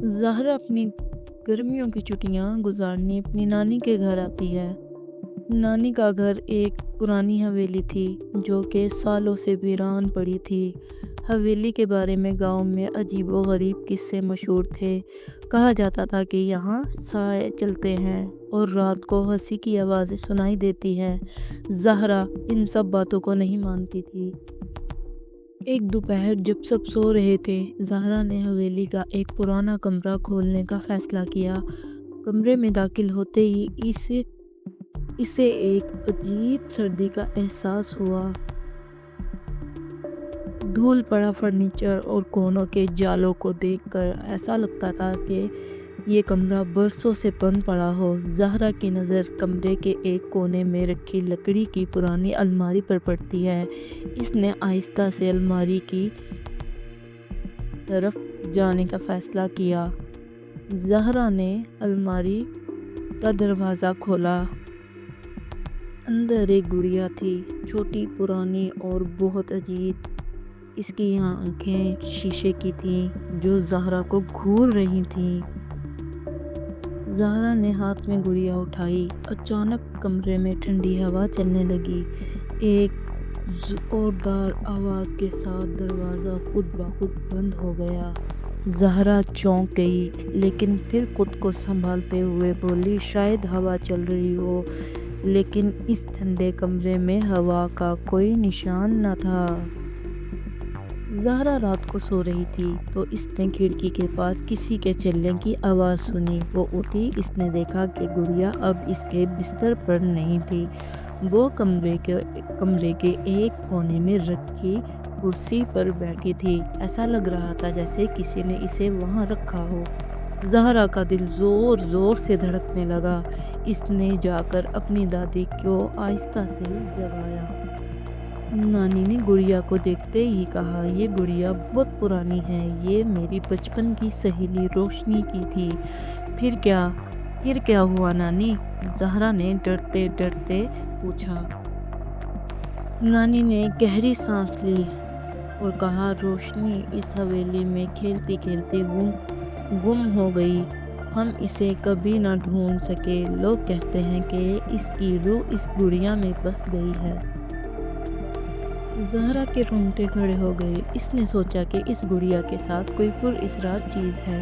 زہرا اپنی گرمیوں کی چھٹیاں گزارنے اپنی نانی کے گھر آتی ہے۔ نانی کا گھر ایک پرانی حویلی تھی جو کہ سالوں سے ویران پڑی تھی۔ حویلی کے بارے میں گاؤں میں عجیب و غریب قصے مشہور تھے۔ کہا جاتا تھا کہ یہاں سائے چلتے ہیں اور رات کو ہنسی کی آوازیں سنائی دیتی ہیں۔ زہرا ان سب باتوں کو نہیں مانتی تھی۔ ایک دوپہر جب سب سو رہے تھے، زہرا نے حویلی کا ایک پرانا کمرہ کھولنے کا فیصلہ کیا۔ کمرے میں داخل ہوتے ہی اسے ایک عجیب سردی کا احساس ہوا۔ دھول پڑا فرنیچر اور کونوں کے جالوں کو دیکھ کر ایسا لگتا تھا کہ یہ کمرہ برسوں سے بند پڑا ہو۔ زہرا کی نظر کمرے کے ایک کونے میں رکھی لکڑی کی پرانی الماری پر پڑتی ہے۔ اس نے آہستہ سے الماری کی طرف جانے کا فیصلہ کیا۔ زہرا نے الماری کا دروازہ کھولا۔ اندر ایک گڑیا تھی، چھوٹی، پرانی اور بہت عجیب۔ اس کی آنکھیں شیشے کی تھیں جو زہرا کو گھور رہی تھیں۔ زہرا نے ہاتھ میں گڑیا اٹھائی۔ اچانک کمرے میں ٹھنڈی ہوا چلنے لگی۔ ایک زوردار آواز کے ساتھ دروازہ خود بخود بند ہو گیا۔ زہرا چونک گئی، لیکن پھر خود کو سنبھالتے ہوئے بولی، شاید ہوا چل رہی ہو، لیکن اس ٹھنڈے کمرے میں ہوا کا کوئی نشان نہ تھا۔ زہرا رات کو سو رہی تھی تو اس نے کھڑکی کے پاس کسی کے چلنے کی آواز سنی۔ وہ اٹھی، اس نے دیکھا کہ گڑیا اب اس کے بستر پر نہیں تھی۔ وہ کمرے کے ایک کونے میں رکھی کرسی پر بیٹھی تھی۔ ایسا لگ رہا تھا جیسے کسی نے اسے وہاں رکھا ہو۔ زہرا کا دل زور زور سے دھڑکنے لگا۔ اس نے جا کر اپنی دادی کو آہستہ سے جگایا۔ نانی نے گڑیا کو دیکھتے ہی کہا، یہ گڑیا بہت پرانی ہے، یہ میری بچپن کی سہیلی روشنی کی تھی۔ پھر کیا ہوا نانی؟ زہرا نے ڈرتے ڈرتے پوچھا۔ نانی نے گہری سانس لی اور کہا، روشنی اس حویلی میں کھیلتی کھیلتی گم ہو گئی۔ ہم اسے کبھی نہ ڈھونڈ سکے۔ لوگ کہتے ہیں کہ اس کی روح اس گڑیا میں بس گئی ہے۔ زہرا کے رونگٹے کھڑے ہو گئے۔ اس نے سوچا کہ اس گڑیا کے ساتھ کوئی پراسرار چیز ہے۔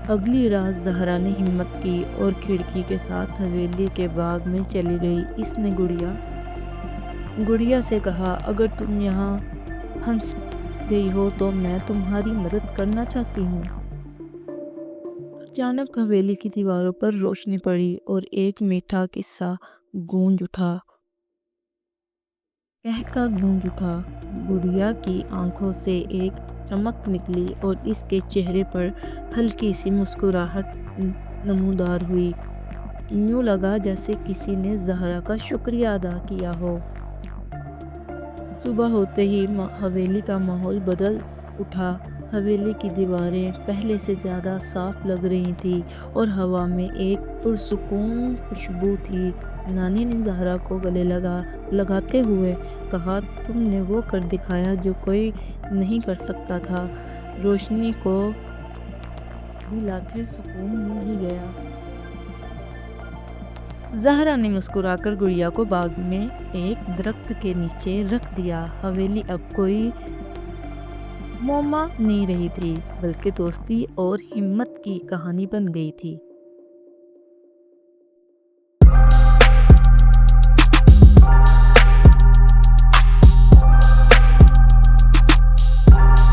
اگلی رات زہرا نے ہمت کی اور کھڑکی کے ساتھ حویلی کے باغ میں چلی گئی۔ اس نے گڑیا سے کہا، اگر تم یہاں پھنس گئی ہو تو میں تمہاری مدد کرنا چاہتی ہوں۔ اچانک حویلی کی دیواروں پر روشنی پڑی اور ایک میٹھا قصہ گونج اٹھا۔ گڑیا کی آنکھوں سے ایک چمک نکلی اور اس کے چہرے پر ہلکی سی مسکراہٹ نمودار ہوئی۔ یوں لگا جیسے کسی نے زہرا کا شکریہ ادا کیا ہو۔ صبح ہوتے ہی حویلی کا ماحول بدل اٹھا۔ حویلی کی دیواریں پہلے سے زیادہ صاف لگ رہی تھیں اور ہوا میں ایک پرسکون خوشبو تھی۔ نانی نے زہرا کو گلے لگاتے ہوئے کہا، تم نے وہ کر دکھایا جو کوئی نہیں کر سکتا تھا۔ روشنی کو دل آخر سکون مل ہی گیا۔ زہرا نے مسکرا کر گڑیا کو باغ میں ایک درخت کے نیچے رکھ دیا۔ حویلی اب کوئی معمہ نہیں رہی تھی، بلکہ دوستی اور ہمت کی کہانی بن گئی تھی۔